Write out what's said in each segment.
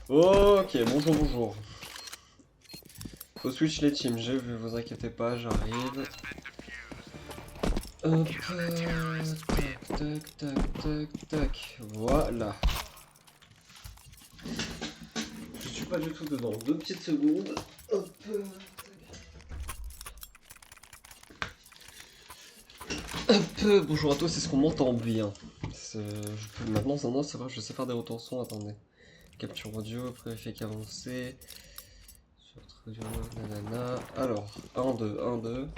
Ok, bonjour, bonjour. Faut switch les teams, j'ai vu, vous inquiétez pas, j'arrive. Hop, tac, tac, tac, tac, tac, voilà. Je suis pas du tout dedans, 2 petites secondes. Hop. Hop, bonjour à tous, est-ce qu'on m'entend bien? Maintenant, ça va, je sais faire des retours son, attendez. Capture audio, préfet avancé. Sur audio, nanana. Alors, 1, 2, 1, 2.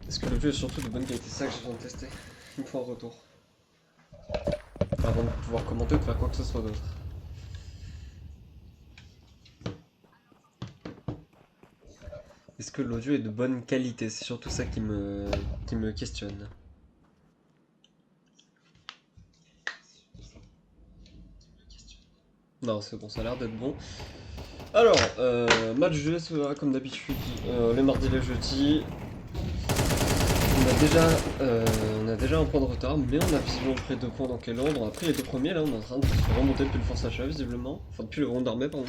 Est-ce que le jeu est surtout de bonne qualité? C'est ça que j'ai besoin de tester. Il me faut un retour. Avant de pouvoir commenter ou de faire quoi que ce soit d'autre. Est-ce que l'audio est de bonne qualité? C'est surtout ça qui me questionne. Non, c'est bon, ça a l'air d'être bon. Alors, match de SEA comme d'habitude, les mardis et les jeudis. On a déjà un point de retard, mais on a visiblement pris 2 points dans quel ordre? On a pris les 2 premiers, là on est en train de se remonter depuis le Force Achat visiblement. Enfin depuis le round d'armée, pardon.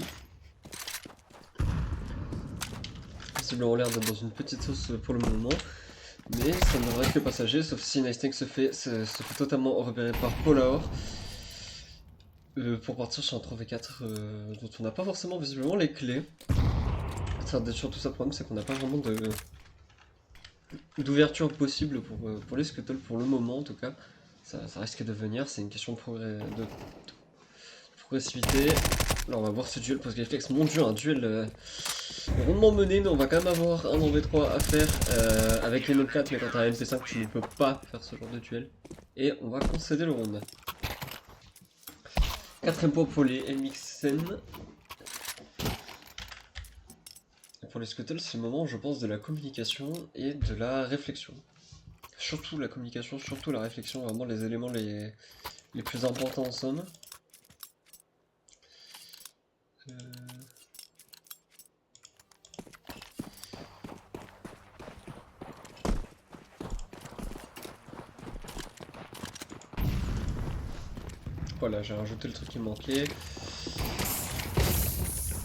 Visiblement l'air d'être dans une petite sauce pour le moment. Mais ça ne devrait être que passager, sauf si Nice Tank se fait totalement repérer par Polar. Pour partir sur un 3v4 dont on n'a pas forcément visiblement les clés. Ça va être surtout ça le problème, c'est qu'on n'a pas vraiment d'ouverture possible pour les scuttles pour le moment en tout cas. Ça risque de venir, c'est une question de progressivité. Là on va voir ce duel post-Gayflex. Mon dieu, un duel rondement mené, mais on va quand même avoir un en V3 à faire avec les 9-4, mais quand t'as un MP5 tu ne peux pas faire ce genre de duel. Et on va concéder le round. 4ème point pour les MXN. Pour les scuttles, c'est le moment, je pense, de la communication et de la réflexion. Surtout la communication, surtout la réflexion, vraiment les éléments les plus importants en somme. Voilà, j'ai rajouté le truc qui manquait.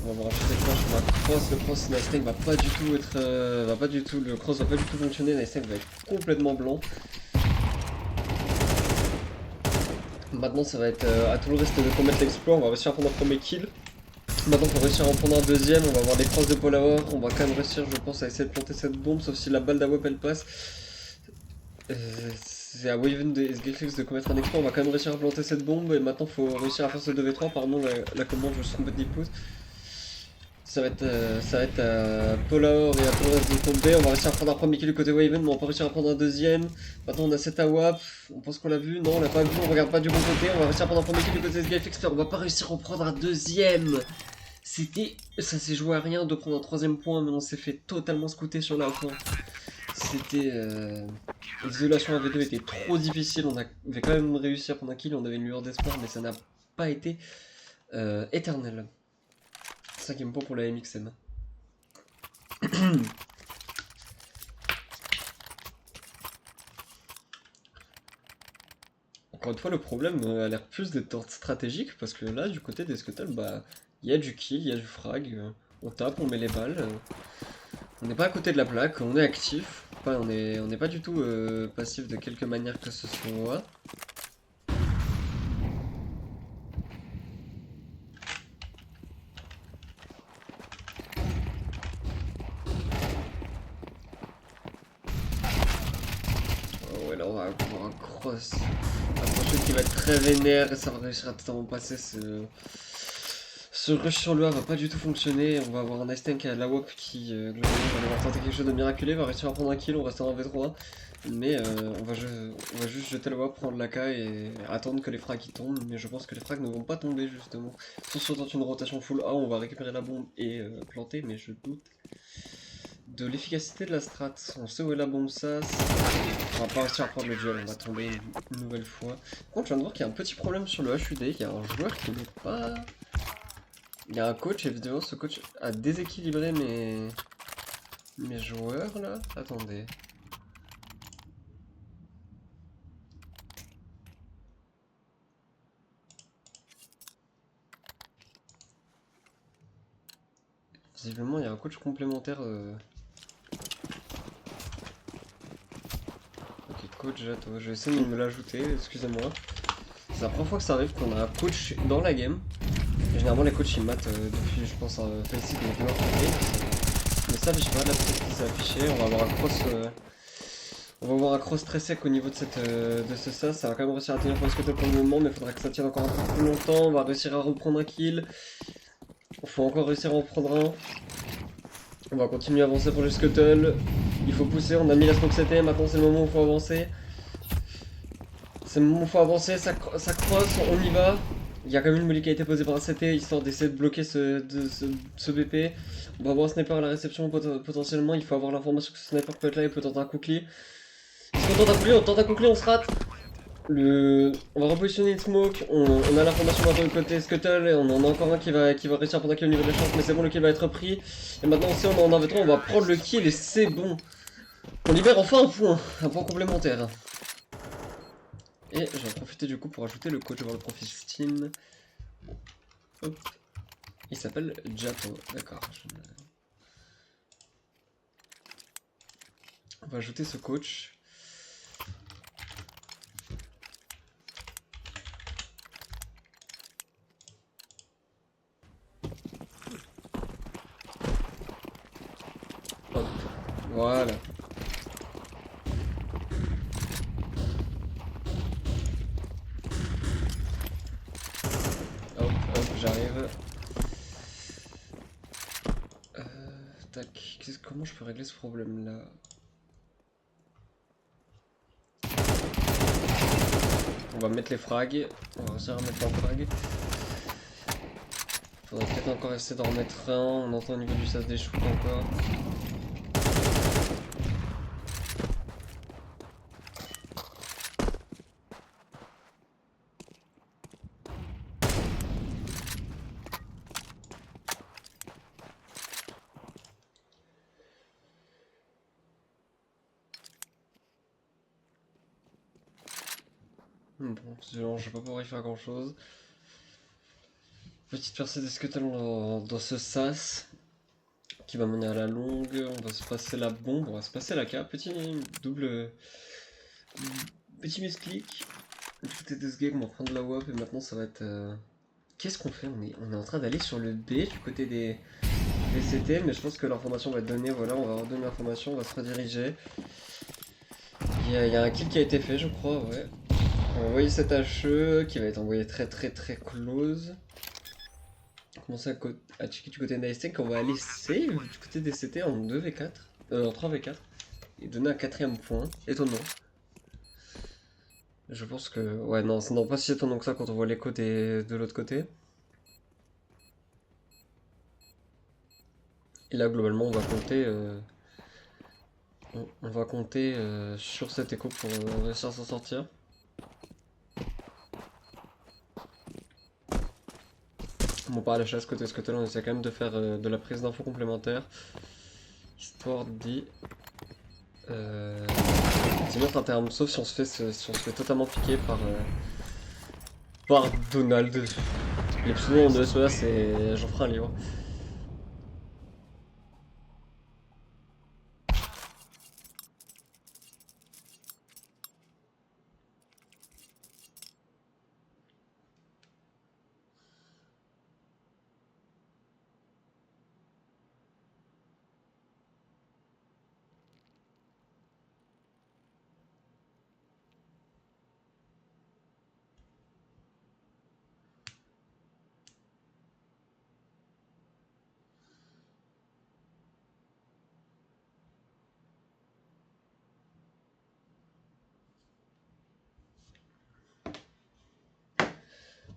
On va me rajouter le cross sur ma cross. Le cross Nice Tank va pas du tout être. Le cross va pas du tout fonctionner. Nice Tank va être complètement blanc. Maintenant, ça va être à tout le reste de commettre l'exploit. On va réussir à prendre un premier kill. Maintenant, pour réussir à en prendre un deuxième, on va avoir des crosses de Polar. On va quand même réussir, je pense, à essayer de planter cette bombe, sauf si la balle d'Awap elle passe. C'est à Waven et SGFX de commettre un exploit. On va quand même réussir à planter cette bombe. Et maintenant, faut réussir à faire ce 2v3. Pardon, la commande, je suis complètement pouce. Ça va être à Polar et à Torres de tomber. On va réussir à prendre un premier kill du côté Waven, mais on va pas réussir à prendre un deuxième. Maintenant on a 7 à WAP. On pense qu'on l'a vu. Non, on l'a pas vu. On regarde pas du bon côté. On va réussir à prendre un premier kill du côté SGFX. On va pas réussir à en prendre un deuxième. Ça s'est joué à rien de prendre un 3ème point, mais on s'est fait totalement scouter sur la fin. L'isolation à V2 était trop difficile. On avait quand même réussi à prendre un kill. On avait une lueur d'espoir, mais ça n'a pas été éternel. 5ème point pour la MXM. Encore une fois, le problème a l'air plus d'être stratégique parce que là, du côté des scuttles, bah, il y a du kill, il y a du frag, on tape, on met les balles. On n'est pas à côté de la plaque, on est actif, on n'est pas du tout passif de quelque manière que ce soit. Oh ouais, là on va avoir un cross. Un crochet qui va être très vénère et ça va réussir à totalement passer ce rush sur le A va pas du tout fonctionner. On va avoir un Ice Tank à la WOP qui globalement va devoir tenter quelque chose de miraculé, va réussir à prendre un kill, on reste en V3. Mais on va juste jeter le WAP, prendre l'AK et attendre que les frags y tombent. Mais je pense que les frags ne vont pas tomber justement. Sauf si on tente une rotation full A, on va récupérer la bombe et planter, mais je doute de l'efficacité de la strat. On sait où est la bombe, ça. On va pas réussir à prendre le duel, on va tomber une nouvelle fois. Par contre, je viens de voir qu'il y a un petit problème sur le HUD. Il y a un joueur qui n'est pas. Il y a un coach, évidemment, ce coach a déséquilibré mes joueurs là. Attendez. Visiblement, il y a un coach complémentaire. Ok, coach, j'attends. Je vais essayer de me l'ajouter, excusez-moi. C'est la première fois que ça arrive qu'on a un coach dans la game. Et généralement, les coachs ils matent depuis, je pense, Faceit et Blur. Mais ça, je sais pas, là, peut-être qu'il s'est affiché. On va avoir un cross. On va avoir un cross très sec au niveau de, de ce sas. Ça va quand même réussir à tenir pour le scuttle pour le moment, mais il faudra que ça tienne encore un peu plus longtemps. On va réussir à reprendre un kill. Il faut encore réussir à en prendre un. On va continuer à avancer pour le scuttle. Il faut pousser, on a mis la smoke CT, maintenant c'est le moment où il faut avancer. C'est le moment où il faut avancer, ça cross, on y va. Il y a quand même une molly qui a été posée par un CT, histoire d'essayer de bloquer ce BP. On va avoir un sniper à la réception potentiellement, il faut avoir l'information que ce sniper peut être là, il peut tenter un cookly. Si on tente un cookly, on se rate. On va repositionner une smoke, on a l'information maintenant du côté scuttle et on en a encore un qui va réussir à prendre un kill au niveau de la chance, mais c'est bon, le kill va être pris. Et maintenant aussi on en avait 3, on va prendre le kill et c'est bon. On libère enfin un point complémentaire. Et j'en profiter du coup pour ajouter le coach voir le profil Steam. Hop. Il s'appelle Jato, d'accord. On va ajouter ce coach. Hop, voilà. Hop, j'arrive. Tac, comment je peux régler ce problème là? On va mettre les frags. On va réussir à mettre un frag. Faudrait peut-être encore essayer d'en remettre un. On entend au niveau du sas des shoots encore. Bon, je vais pas pouvoir y faire grand chose. Petite percée des scuttles dans ce sas qui va mener à la longue. On va se passer la bombe, on va se passer la K. Petit double. Petit misclick. Du côté de ce game, on va prendre la WAP et maintenant ça va être. Qu'est-ce qu'on fait on est en train d'aller sur le B du côté des CT, mais je pense que l'information va être donnée. Voilà, on va redonner l'information, on va se rediriger. Il y a un kill qui a été fait, je crois, ouais. On va envoyer cet HE qui va être envoyé très close. On va commencer à checker du côté d'Aisten qu'on va aller save du côté des CT en 2v4, en 3v4 et donner un quatrième point. Étonnant. Je pense que... Ouais, non, c'est pas si étonnant que ça quand on voit l'écho de l'autre côté. Et là, globalement, on va compter... On va compter sur cet écho pour réussir à s'en sortir. Bon, par la chasse côté scuttle, on essaie quand même de faire de la prise d'infos complémentaire. Histoire dit... c'est notre terme, sauf si on se fait totalement piquer par Donald. Les pseudos de SEA, c'est... J'en ferai un livre.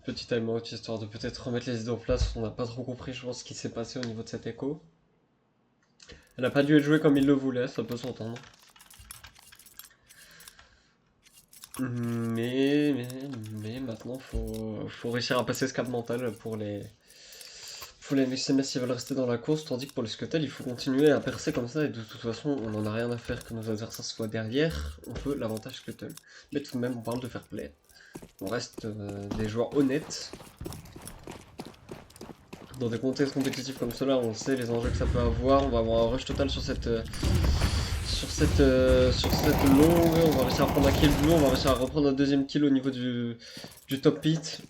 Petit timeout histoire de peut-être remettre les idées en place. On n'a pas trop compris, je pense, ce qui s'est passé au niveau de cet écho. Elle n'a pas dû être jouée comme il le voulait, ça peut s'entendre. Mais maintenant, faut réussir à passer ce cap mental pour les SMS s'ils veulent rester dans la course, tandis que pour les Scuttle, il faut continuer à percer comme ça, et de toute façon, on n'en a rien à faire que nos adversaires soient derrière, on veut l'avantage Scuttle. Mais tout de même, on parle de fair play. On reste des joueurs honnêtes. Dans des contextes compétitifs comme cela, on sait les enjeux que ça peut avoir. On va avoir un rush total sur cette longue. On va réussir à prendre un kill blue, on va réussir à reprendre un deuxième kill au niveau du top pit.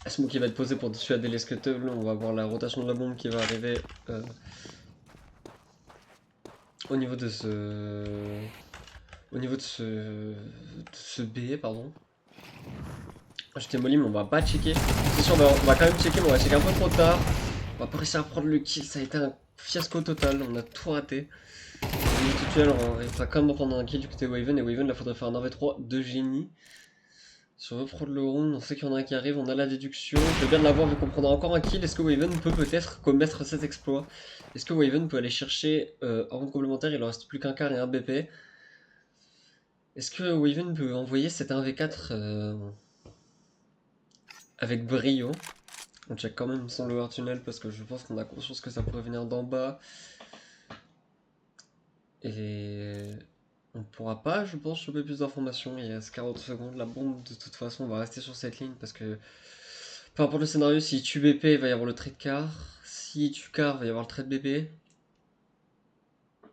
Smoke qui va être posé pour dissuader les scuttles. On va avoir la rotation de la bombe qui va arriver au niveau de ce B, pardon. Je démolis, mais on va pas checker. C'est sûr, on va quand même checker, mais on va checker un peu trop tard. On va pas réussir à prendre le kill, ça a été un fiasco total, on a tout raté. Tutoriel, on va quand même prendre un kill du côté Waven, et Waven, là faudrait faire un 1v3 de génie. Si on veut prendre le round, on sait qu'il y en a un qui arrive, on a la déduction. Je veux bien l'avoir vu qu'on prendra encore un kill. Est-ce que Waven peut peut-être commettre cet exploit? Est-ce que Waven peut aller chercher un round complémentaire? Il en reste plus qu'un quart et un BP. Est-ce que Waven peut envoyer cet 1v4 avec brio? On check quand même son lower tunnel parce que je pense qu'on a conscience que ça pourrait venir d'en bas. Et on pourra pas, je pense, choper plus d'informations. Il reste 40 secondes. La bombe, de toute façon, on va rester sur cette ligne parce que peu importe le scénario, si tu BP, il va y avoir le trait de car. Si tu car, il va y avoir le trait de BP.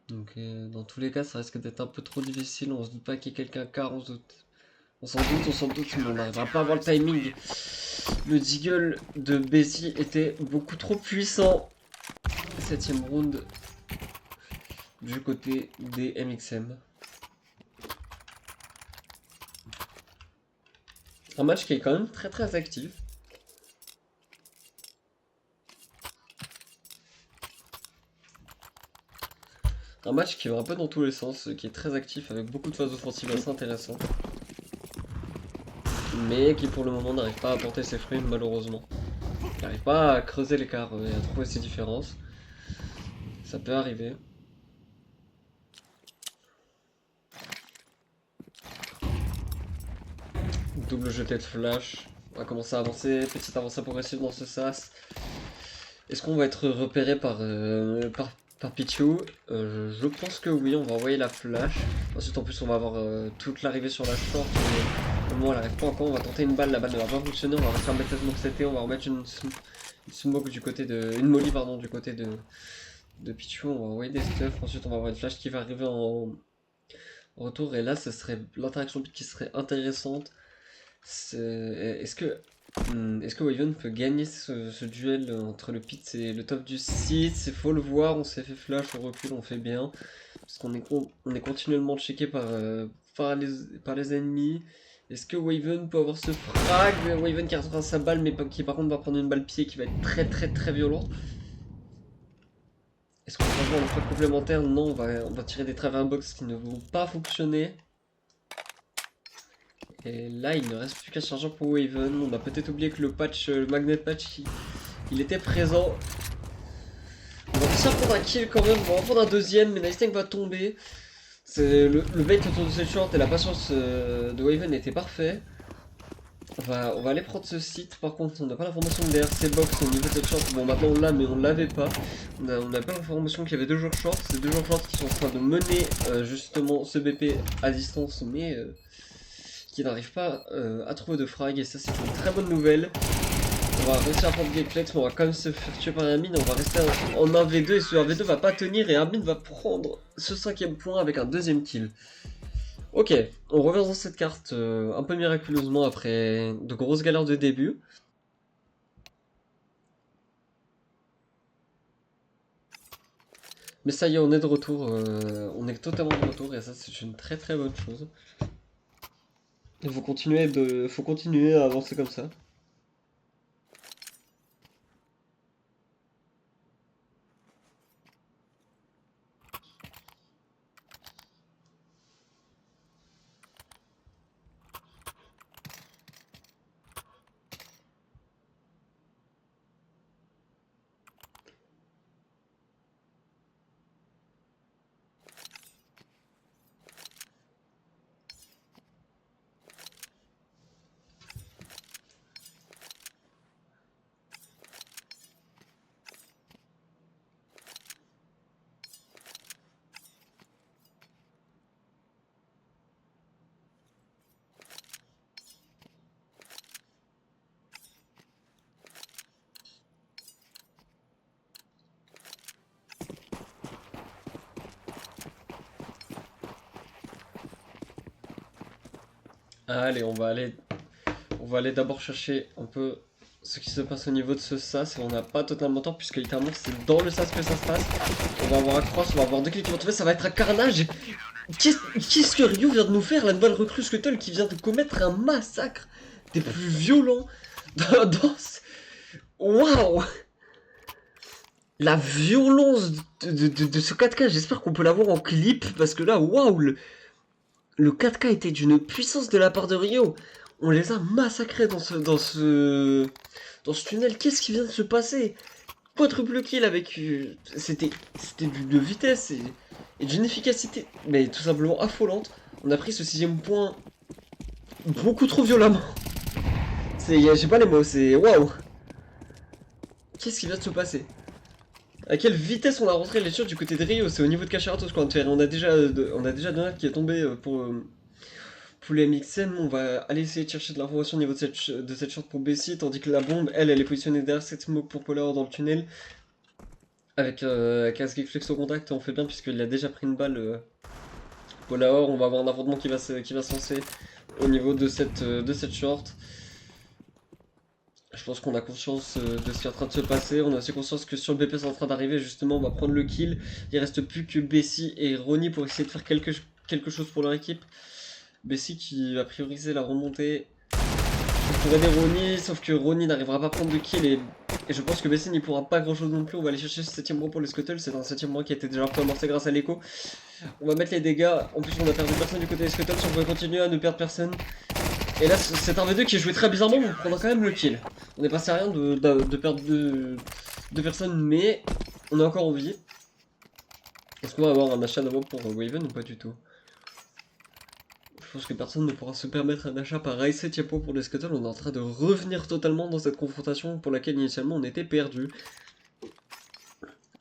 Donc dans tous les cas, ça risque d'être un peu trop difficile. On se doute pas qu'il y ait quelqu'un car, on se doute. On s'en doute, mais on n'arrivera pas à avoir le timing. Le Deagle de Bézi était beaucoup trop puissant. 7ème round du côté des MXM. Un match qui est quand même très très actif. Un match qui va un peu dans tous les sens, qui est très actif avec beaucoup de phases offensives assez intéressantes. Mais qui pour le moment n'arrive pas à porter ses fruits malheureusement. Il n'arrive pas à creuser l'écart et à trouver ses différences. Ça peut arriver. Double jeté de flash. On va commencer à avancer, petite avancée progressive dans ce sas. Est-ce qu'on va être repéré par Pichu? Je pense que oui, on va envoyer la flash. Ensuite en plus on va avoir toute l'arrivée sur la short. Mais au moment elle n'arrive pas encore, on va tenter une balle, la balle ne va pas fonctionner, on va refaire mettre la smoke CT, on va remettre une smoke du côté de. Une molly pardon du côté de Pichu, on va envoyer des stuffs, ensuite on va avoir une flash qui va arriver en retour et là ce serait l'interaction qui serait intéressante. Est-ce que Waven peut gagner ce duel entre le pit et le top du site? Il faut le voir, on s'est fait flash, on recule, on fait bien. Parce qu'on est continuellement checké par les ennemis. Est-ce que Waven peut avoir ce frag? Waven qui rattrape sa balle, mais qui par contre va prendre une balle pied qui va être très très très violente. Est-ce qu'on va avoir le frag complémentaire? Non, on va tirer des travers box qui ne vont pas fonctionner. Et là, il ne reste plus qu'à charger pour Waven. On a peut-être oublié que le patch, le magnet patch, il était présent. On va réussir à prendre un kill quand même. On va en prendre un deuxième, mais Nice Tank va tomber. Le bait autour de cette short et la patience de Waven était parfait. On va aller prendre ce site. Par contre, on n'a pas l'information de derrière ces box au niveau de cette short. Bon, maintenant on l'a, mais on ne l'avait pas. On n'a pas l'information qu'il y avait 2 joueurs short. C'est 2 joueurs short qui sont en train de mener justement ce BP à distance, mais qui n'arrive pas à trouver de frag, et ça c'est une très bonne nouvelle. On va réussir à prendre des flex, mais on va quand même se faire tuer par un mine. On va rester en 1v2 et ce 1v2 va pas tenir et Armin va prendre ce 5ème point avec un deuxième kill. Ok, on revient dans cette carte un peu miraculeusement après de grosses galères de début. Mais ça y est, on est de retour, on est totalement de retour et ça c'est une très très bonne chose. Il faut continuer à avancer comme ça. Allez, on va aller d'abord chercher un peu ce qui se passe au niveau de ce sas. On n'a pas totalement tort puisque littéralement c'est dans le sas que ça se passe. On va avoir un cross, on va avoir deux kills qui vont tomber, ça va être un carnage. Qu'est-ce que Ryu vient de nous faire, la nouvelle recrue Scuttle qui vient de commettre un massacre des plus violents dans ce... Waouh! La violence de ce 4K, j'espère qu'on peut l'avoir en clip parce que là, waouh! Le 4K était d'une puissance de la part de Rio. On les a massacrés dans ce tunnel. Qu'est-ce qui vient de se passer? Quadruple kill avec... C'était de vitesse et d'une efficacité, mais tout simplement affolante. On a pris ce 6ème point beaucoup trop violemment. J'ai pas les mots, c'est... Waouh! Qu'est-ce qui vient de se passer? À quelle vitesse on a rentré les shots du côté de Rio? C'est au niveau de Cacharatos quoi. On a déjà Donald qui est tombé pour les MXM. On va aller essayer de chercher de l'information au niveau de cette shot pour Bessie, tandis que la bombe, elle est positionnée derrière cette smoke pour Polar dans le tunnel. Avec Casque Flex au contact, on fait bien puisqu'il a déjà pris une balle. Polar, on va avoir un affrontement qui va se lancer au niveau de cette short. Je pense qu'on a conscience de ce qui est en train de se passer. On a aussi conscience que sur le BP c'est en train d'arriver. Justement, on va prendre le kill. Il reste plus que Bessie et Ronnie pour essayer de faire quelque chose pour leur équipe. Bessie qui va prioriser la remontée pour aider Ronnie. Sauf que Ronnie n'arrivera pas à prendre de kill. Et je pense que Bessie n'y pourra pas grand chose non plus. On va aller chercher ce 7ème rang pour les Scuttle. C'est un 7ème rang qui a été déjà un peu amorcé grâce à l'écho. On va mettre les dégâts. En plus, on a perdu personne du côté des Scuttle. Si on pouvait continuer à ne perdre personne. Et là, c'est un V2 qui est joué très bizarrement, mais on prendra quand même le kill. On n'est passé à rien de perdre deux personnes, mais on est encore en vie. Est-ce qu'on va avoir un achat d'abord pour Waven ou pas du tout? Je pense que personne ne pourra se permettre un achat pareil. 7ème point pour les Scuttle. On est en train de revenir totalement dans cette confrontation pour laquelle initialement on était perdu.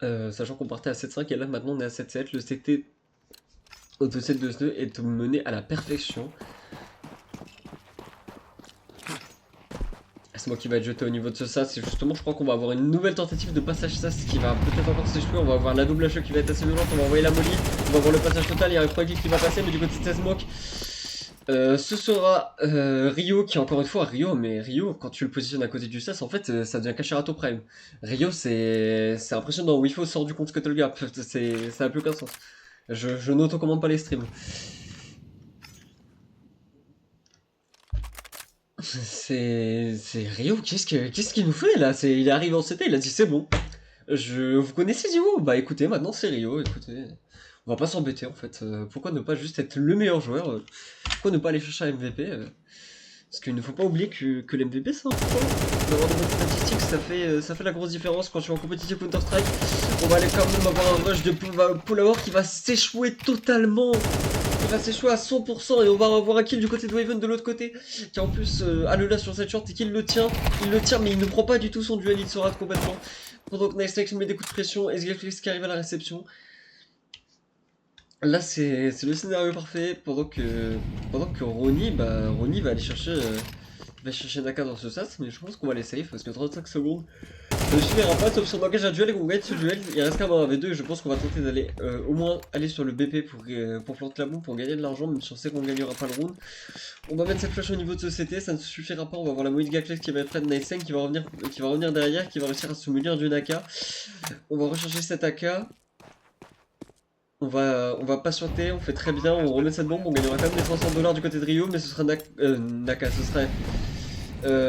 Sachant qu'on partait à 7-5 et là maintenant on est à 7-7. Le CT au 2-7-2-2 est mené à la perfection. C'est moi qui va être jeté au niveau de ce sas, et justement je crois qu'on va avoir une nouvelle tentative de passage sas qui va peut-être encore s'échouer. On va avoir la double HE qui va être assez violente, on va envoyer la molly, on va avoir le passage total, il y a un Froggy qui va passer, mais du côté de Smoke, ce sera Rio qui encore une fois, mais Rio quand tu le positionnes à côté du sas, en fait ça devient Cacherato Prime. Rio c'est impressionnant, Wifo sort du compte Scuttle Gap, ça n'a plus aucun sens. Je n'auto-commande pas les streams. C'est Rio, qu'est-ce qu'il nous fait là? Il est arrivé en CT, il a dit c'est bon. Vous connaissez Dio? Bah écoutez, maintenant c'est Rio, écoutez. On va pas s'embêter en fait. Pourquoi ne pas juste être le meilleur joueur? Pourquoi ne pas aller chercher un MVP? Parce qu'il ne faut pas oublier que l'MVP c'est important. D'avoir de bonnes statistiques, ça fait la grosse différence quand tu es en compétition Counter-Strike. On va aller quand même avoir un rush de Power qui va s'échouer totalement. Il va s'échouer à 100% et on va avoir un kill du côté de Waven de l'autre côté qui en plus a le là sur cette short et qu'il le tient. Il le tient mais il ne prend pas du tout son duel, il se rate complètement. Pendant que Nice met des coups de pression, SGFX qui arrive à la réception. Là c'est le scénario parfait pendant que Ronnie va aller chercher Naka dans ce sas, mais je pense qu'on va les save parce que 35 secondes ne suffira pas sauf si on engage un duel et qu'on gagne ce duel. Il reste quand même un V2 et je pense qu'on va tenter d'aller au moins aller sur le BP pour planter la bombe pour gagner de l'argent, même si on sait qu'on ne gagnera pas le round. On va mettre cette flash au niveau de ce CT, ça ne suffira pas, on va avoir la Moïse Gaklex qui va être près de Nice qui va revenir derrière, qui va réussir à se munir d'une AK. On va rechercher cette AK. On va patienter, on fait très bien, on remet cette bombe, on gagnera quand même des 300 $ du côté de Rio, mais ce sera Naka, ce sera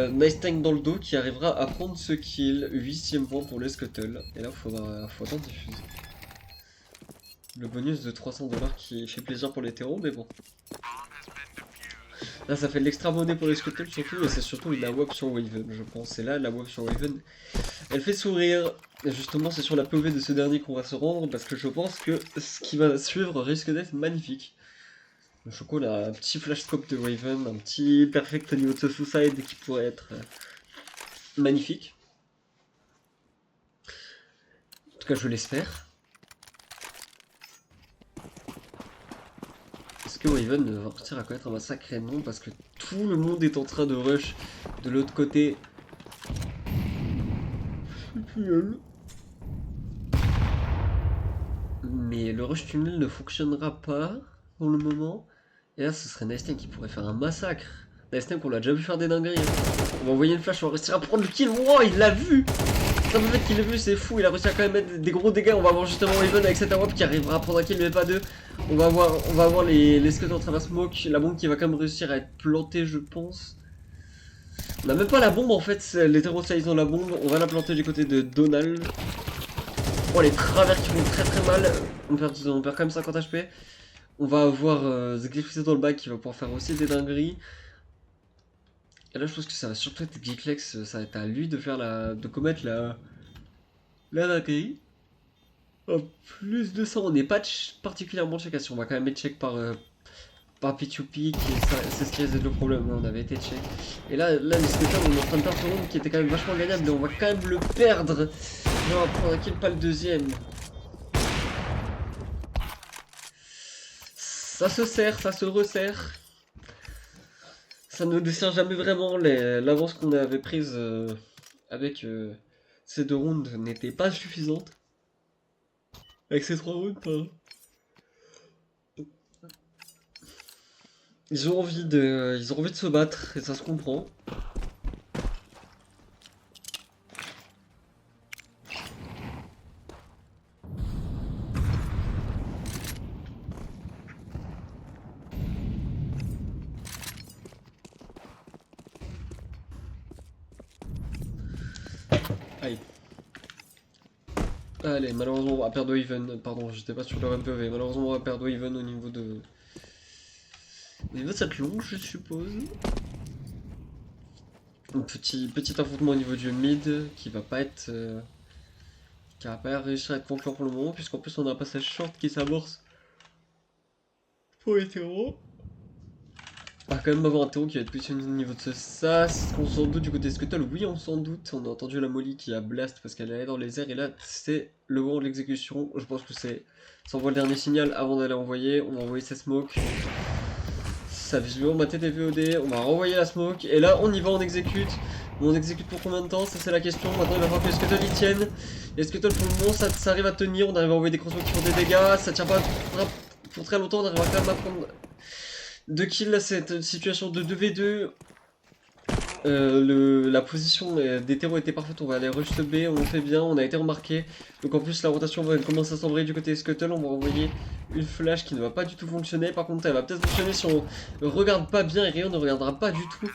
Nice Tank dans le dos qui arrivera à prendre ce kill. 8ème point pour les Scuttle. Et là, faut attendre diffuser. Le bonus de 300 $ qui fait plaisir pour les terreaux, mais bon. Là, ça fait de l'extra monnaie pour les Scuttle surtout, et c'est surtout la WAP sur Waven, je pense. Et là, la WAP sur Waven, elle fait sourire. Et justement, c'est sur la POV de ce dernier qu'on va se rendre, parce que je pense que ce qui va suivre risque d'être magnifique. Le Choco, là, un petit flash scope de Waven, un petit perfect au niveau de ce suicide qui pourrait être magnifique. En tout cas, je l'espère. Est-ce que Waven va réussir à connaître un sacré nom parce que tout le monde est en train de rush de l'autre côté. Mais le rush tunnel ne fonctionnera pas pour le moment. Et là, ce serait Nice Tank qui pourrait faire un massacre. Nice Tank, on l'a déjà vu faire des dingueries. On va envoyer une flash, on va réussir à prendre le kill. Wow, il l'a vu! Ça me fait qu'il l'a vu, c'est fou. Il a réussi à quand même mettre des gros dégâts. On va avoir justement Even avec cette AWP qui arrivera à prendre un kill, mais pas deux. On va avoir les skeletons à travers smoke. La bombe qui va quand même réussir à être plantée, je pense. On a même pas la bombe en fait. Les terrorists ils ont la bombe. On va la planter du côté de Donald. Oh, les travers qui font très très mal. On perd quand même 50 HP. On va avoir The Glyphis dans le bac qui va pouvoir faire aussi des dingueries. Et là je pense que ça va surtout être Giclex, ça va être à lui de faire de commettre la dinguerie. En plus de ça, on n'est pas particulièrement check. On va quand même être check par P2P, c'est ce qui réside le problème. On avait été check. Et là les skeletons, on est en train de perdre ce round qui était quand même vachement gagnable, mais on va quand même le perdre. On va prendre un kill, pas le deuxième. Ça se serre, ça se resserre. Ça ne dessert jamais vraiment. L'avance qu'on avait prise avec ces deux rounds n'était pas suffisante. Avec ces trois rounds, pardon. Ils ont envie de se battre et ça se comprend. Aïe. Allez, malheureusement on va perdre Even. Pardon, j'étais pas sur le MPV. Malheureusement on va perdre Even au niveau de cette longue, je suppose. Un petit affrontement au niveau du mid qui va pas être qui va pas réussir à être concluant pour le moment, puisqu'en plus on a un passage short qui s'amorce pour les terreaux. On va quand même avoir un terreau qui va être positionné au niveau de ce sas. On s'en doute du côté Scuttle, oui on s'en doute. On a entendu la Molly qui a blast parce qu'elle allait dans les airs, et là c'est le moment de l'exécution. Je pense que c'est... Ça envoie le dernier signal avant d'aller envoyer. On va envoyer sa smoke. Ça visiblement ma tête est VOD, on va renvoyer la smoke, et là on y va, on exécute. On exécute pour combien de temps? Ça c'est la question. Maintenant il va falloir que les Scuttle y tiennent. Les Scuttle pour le moment ça arrive à tenir, on arrive à envoyer des crossbows qui font des dégâts, ça tient pas pour très longtemps, on arrive à quand même à prendre 2 kills là, cette situation de 2v2. La position des terreaux était parfaite, on va aller rush B, on le fait bien, on a été remarqué. Donc en plus la rotation va commencer à s'embrayer du côté des Scuttle, on va envoyer une flash qui ne va pas du tout fonctionner. Par contre elle va peut-être fonctionner si on regarde pas bien, et Rayon ne regardera pas du tout.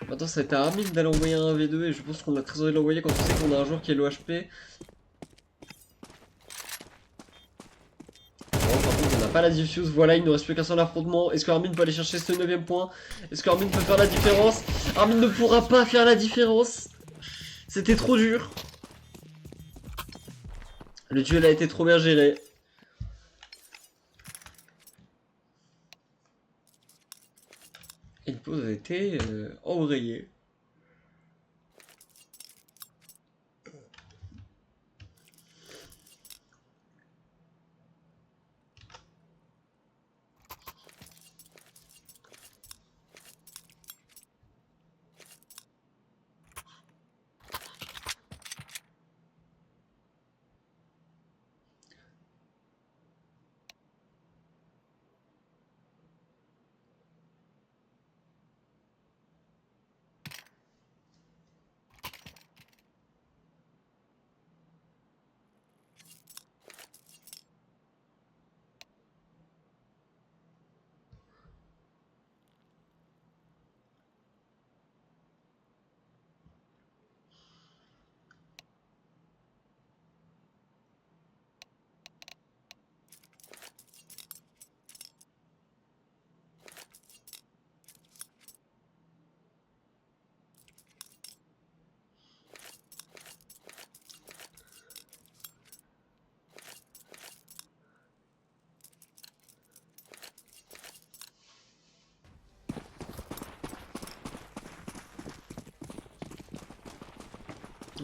Maintenant ça va être à Armin d'aller envoyer un V2, et je pense qu'on a très envie de l'envoyer quand on sait qu'on a un joueur qui est low HP. Pas la diffuse, voilà, il ne reste plus qu'un seul affrontement. Est-ce que Armin peut aller chercher ce 9ème point? Est-ce que Armin peut faire la différence? Armin ne pourra pas faire la différence. C'était trop dur. Le duel a été trop bien géré. Et le pause a été enrayé.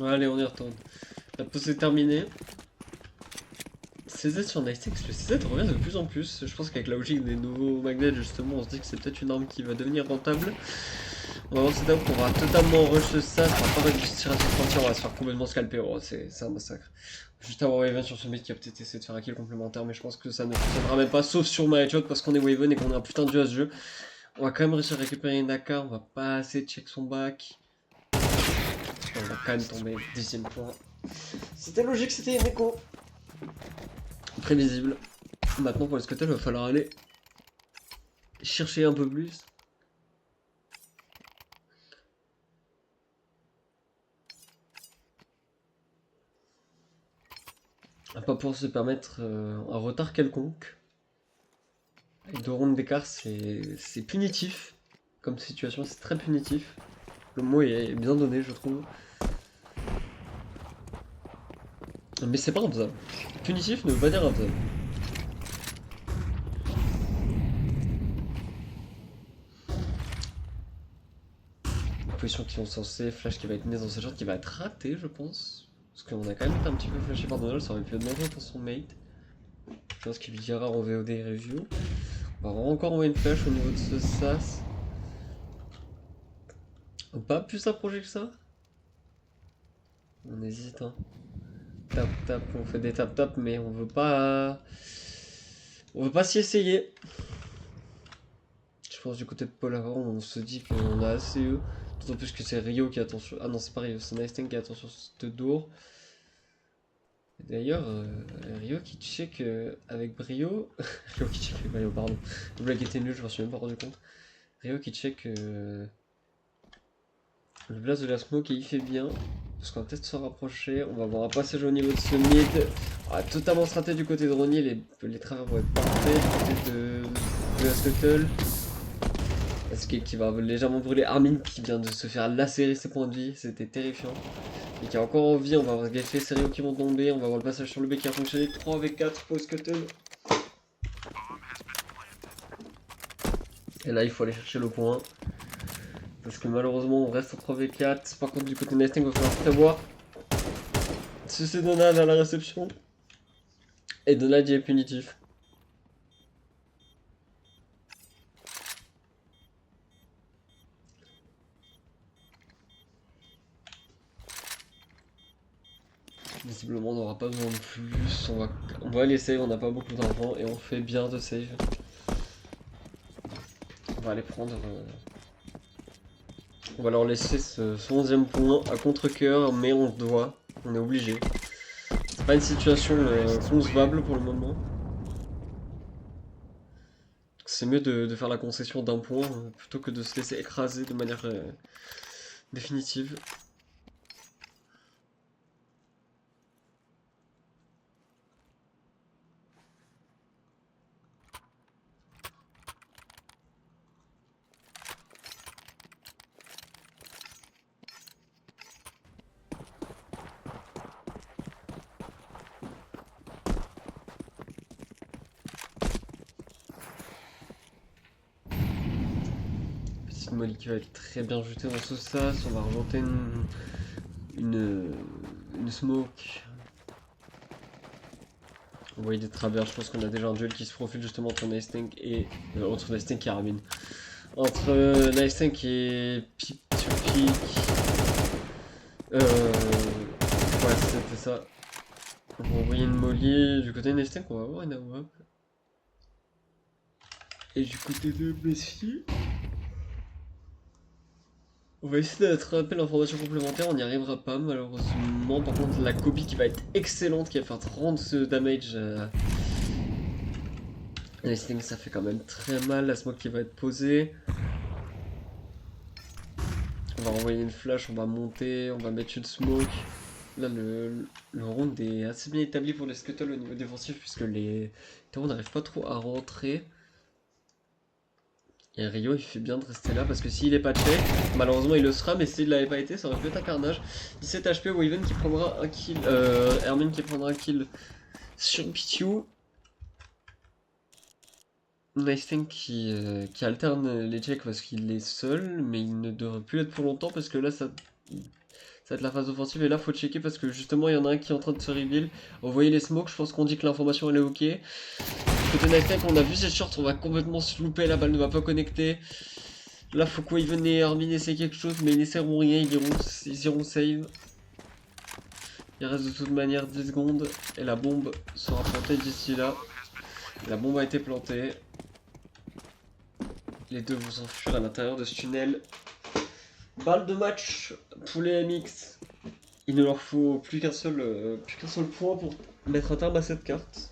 Allez, on y retourne. La pause est terminée. CZ sur Nice Tank, le CZ revient de plus en plus. Je pense qu'avec la logique des nouveaux magnets, justement, on se dit que c'est peut-être une arme qui va devenir rentable. On va voir cette up, on va totalement rush ça, ça va pas réussir à se sortir, on va se faire complètement scalper, oh, c'est un massacre. Juste avoir Waven sur ce mid qui a peut-être essayé de faire un kill complémentaire, mais je pense que ça ne fonctionnera même pas, sauf sur ma headshot parce qu'on est Waven et qu'on est un putain de dieu à ce jeu. On va quand même réussir à récupérer une AK, on va pas assez check son back. On va quand même tomber, 10ème point. C'était logique, c'était une écho. Prévisible. Maintenant pour le scuttle, il va falloir aller chercher un peu plus. Pas pour se permettre un retard quelconque. Avec 2 rounds d'écart, c'est punitif. Comme situation, c'est très punitif. Le mot est bien donné, je trouve. Mais c'est pas infaisable. Punitif ne veut pas dire infaisable. Position qui sont censées, flash qui va être mise dans ce genre qui va être raté, je pense. Parce qu'on a quand même été un petit peu flashé par Donald, ça aurait pu être dangereux pour son mate. Je pense qu'il lui dira en VOD review. On va encore envoyer une flash au niveau de ce sas. On peut pas plus s'approcher que ça. On hésite, hein. Tap tap, on fait des tap tap, mais on veut pas. On veut pas s'y essayer. Je pense du côté de Polar, on se dit qu'on a assez eux. D'autant plus que c'est Rio qui attend sur. Ah non, c'est pas Rio, c'est Nightstein qui attend sur cette door. D'ailleurs, Rio qui check avec brio. Rio qui check avec brio, pardon. La blague était nulle, je m'en suis même pas rendu compte. Rio qui check le blast de la smoke et il fait bien. Parce qu'on va peut-être se rapprocher. On va avoir un passage au niveau de ce mid. On va totalement se rater du côté de Ronnie. Les travers vont être parfaits. Du côté de la Scuttle. Qui va légèrement brûler Armin qui vient de se faire lacérer ses points de vie. C'était terrifiant. Et qui est encore en vie. On va avoir Gaffe et Serio qui vont tomber. On va avoir le passage sur le B qui a fonctionné. 3 avec 4 pour Scuttle. Et là, il faut aller chercher le point. Parce que malheureusement, on reste à 3v4. Par contre, du côté de Nightstein, il va falloir prévoir. Si c'est Donald à la réception. Et Donald, il est punitif. Visiblement, on n'aura pas besoin de plus. On va les save, on n'a pas beaucoup d'argent et on fait bien de save. On va aller prendre. On va leur laisser ce 11ème point à contre-coeur, mais on est obligé. C'est pas une situation concevable pour le moment. C'est mieux de faire la concession d'un point plutôt que de se laisser écraser de manière définitive. Molly qui va être très bien jetée dans ce sas, on va rajouter une smoke. On voit des travers, je pense qu'on a déjà un duel qui se profile justement entre Nightstein et. Entre Nightstein et Armin. Entre Nightstein et Pic sur Pic. Ouais, c'était ça. On va envoyer une Molly du côté de Nightstein, on va avoir une AWP. Et du côté de Messi. On va essayer d'attraper l'information complémentaire, on n'y arrivera pas malheureusement. Par contre, la copie qui va être excellente, qui va faire 30 de damage. Ça fait quand même très mal, la smoke qui va être posée. On va renvoyer une flash, on va monter, on va mettre une smoke. Là, le round est assez bien établi pour les Scuttles au niveau défensif, puisque les terreaux n'arrivent pas trop à rentrer. Et Rio il fait bien de rester là parce que s'il est pas check, malheureusement il le sera, mais s'il l'avait pas été ça aurait pu être un carnage. 17 HP, Waven qui prendra un kill, Hermine qui prendra un kill sur Pichu. Nightstein qui alterne les checks parce qu'il est seul, mais il ne devrait plus être pour longtemps parce que là ça va être la phase offensive et là faut checker parce que justement il y en a un qui est en train de se reveal. Vous voyez les smokes, je pense qu'on dit que l'information elle est ok. Côté Nightstein, on a vu cette short, on va complètement se louper, la balle ne va pas connecter. Là, faut qu'Iven et Armin essaient quelque chose, mais ils n'essaieront rien, ils iront save. Il reste de toute manière 10 secondes, et la bombe sera plantée d'ici là. La bombe a été plantée. Les deux vont s'enfuir à l'intérieur de ce tunnel. Balle de match pour les MX. Il ne leur faut plus qu'un seul point pour mettre un terme à cette carte.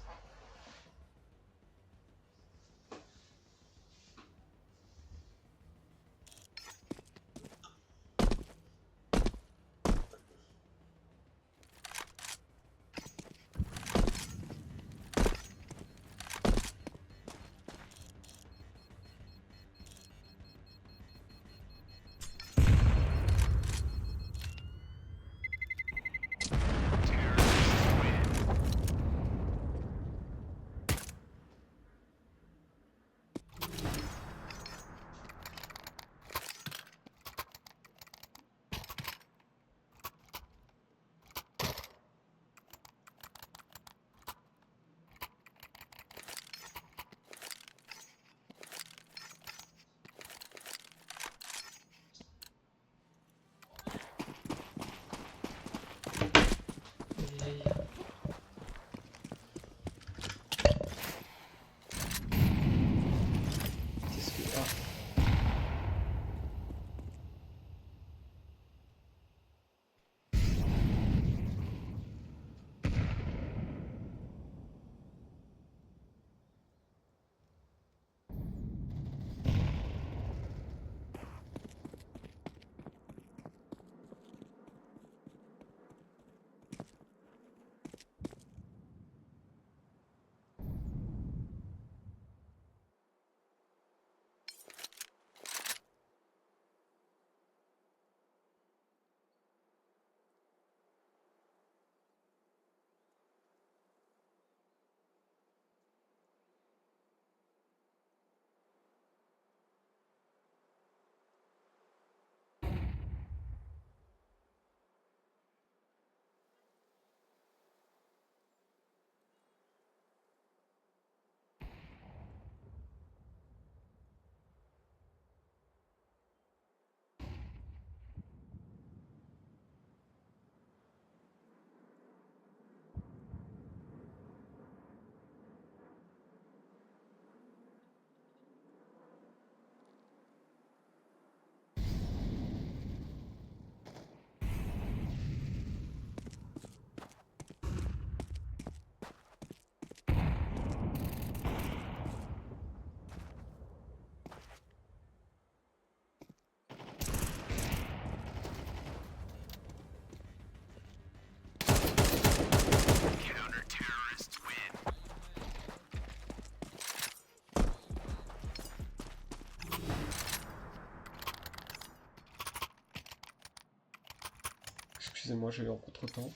Excusez-moi, j'ai eu un contre-temps.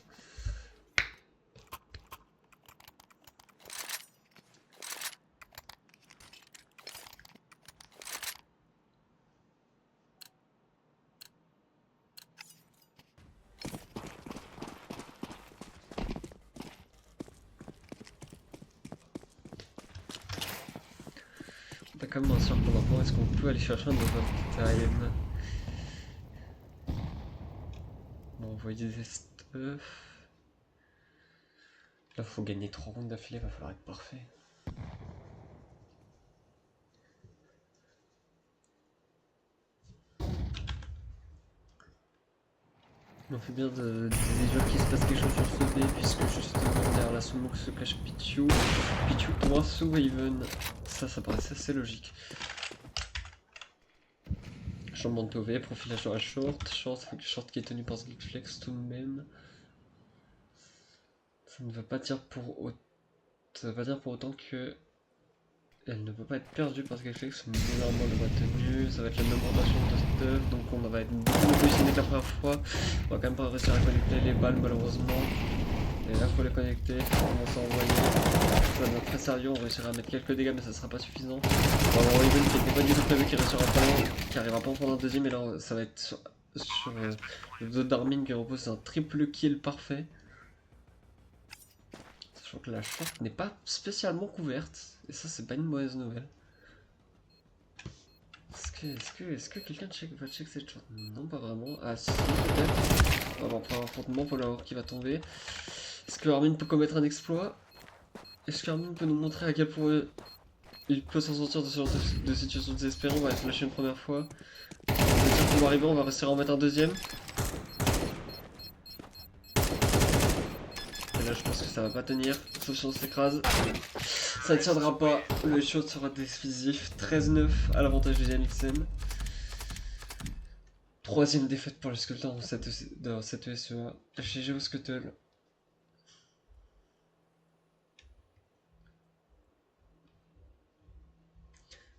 On a quand même un cercle maintenant, est-ce qu'on peut aller chercher un nouveau time? On va envoyer des stuff. Là, faut gagner 3 rounds d'affilée, va falloir être parfait. On fait bien de déjà qu'il se passe quelque chose sur ce B, puisque justement derrière la smoke se cache Pichu. Pichu point sous Haven. Ça paraissait assez logique. Chambement de POV, profilage dans la short qui est tenu par ce Geekflex tout de même. Ça ne veut pas dire pour autant. Ça veut pas dire pour autant que elle ne peut pas être perdue parce qu'elle fait que son normalement le voit tenu, ça va être la même rotation de stuff, donc on va être beaucoup plus positionné que la première fois. On va quand même pas réussir à connecter les balles malheureusement. Et là faut les connecter, faut commencer à envoyer. Ça va être très sérieux, on réussira à mettre quelques dégâts mais ça sera pas suffisant. On va avoir Even qui n'était pas du tout prévu, qui arrivera pas en prendre un deuxième, et là ça va être sur le dos d'Armin qui repose un triple kill parfait. Sachant que la short n'est pas spécialement couverte, et ça c'est pas une mauvaise nouvelle. Est-ce que quelqu'un va check cette shot? Non, pas vraiment. Ah, si, peut-être. On va avoir un affrontement pour l'avoir qui va tomber. Est-ce que Armin peut commettre un exploit? Est-ce qu'Armin peut nous montrer à quel point il peut s'en sortir de ce genre de situation désespérée? On va se lâcher une première fois. Le tir pour arriver, on va réussir à en mettre un deuxième. Et là, je pense que ça va pas tenir. Sauf si on s'écrase. Ça ne tiendra pas. Le shot sera décisif. 13-9 à l'avantage de Yannicksen. Troisième défaite pour le Skelter dans cette ESEA. GG au Scuttle.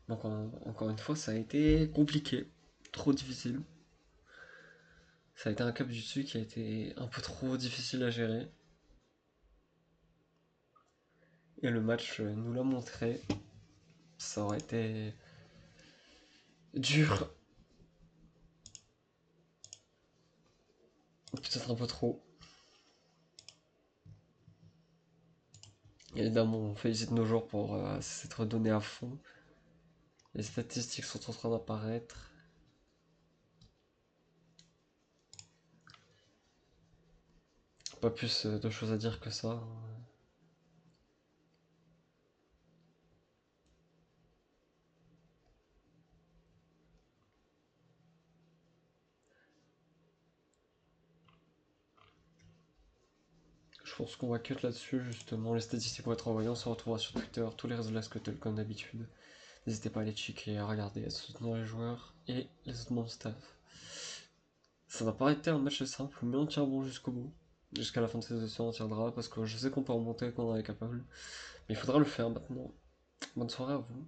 Donc encore une fois, ça a été compliqué. Trop difficile. Ça a été un cap du dessus qui a été un peu trop difficile à gérer. Et le match nous l'a montré. Ça aurait été dur. Peut-être un peu trop. Évidemment, on félicite nos joueurs pour s'être donné à fond. Les statistiques sont en train d'apparaître. Pas plus de choses à dire que ça. Je pense qu'on va cut là-dessus, justement. Les statistiques vont être envoyées. On se retrouvera sur Twitter, tous les réseaux de la Scuttle comme d'habitude. N'hésitez pas à aller checker, à regarder, à soutenir les joueurs et les autres membres staff. Ça va pas été un match simple, mais on tient bon jusqu'au bout. Jusqu'à la fin de cette session, on tiendra parce que je sais qu'on peut remonter, qu'on en est capable. Mais il faudra le faire maintenant. Bonne soirée à vous.